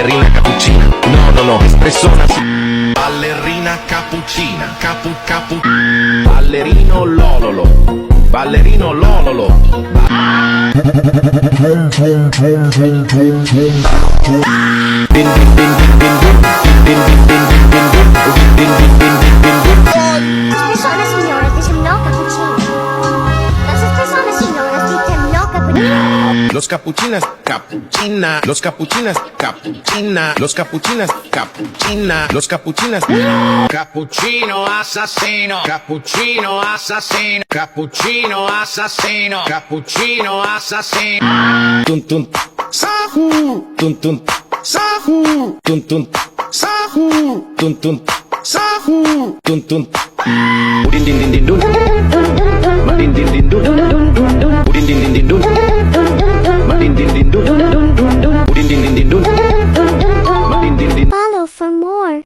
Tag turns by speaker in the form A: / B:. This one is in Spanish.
A: ballerina cappuccina. No, no, no, espressona. Ballerina cappuccina, ballerino lololo, ballerino lololo.
B: Las personas señoras dicen no cappuccino. Las personas señoras dicen no cappuccino.
A: Los cappuccinas, cappuccina, los cappuccinas, cappuccina, los cappuccinas, cappuccina, los cappuccinas.
C: Cappuccino assassino, cappuccino assassino, cappuccino assassino, cappuccino assassino.
A: Tun tun, sahu, tun tun, sahu, tun tun, sahu, tun tun, sahu, tun tun. Udin din din din dun, madin din din dun, udin din din din dun, madin din din dun, udin din din din dun, madin din din.
B: Follow for more.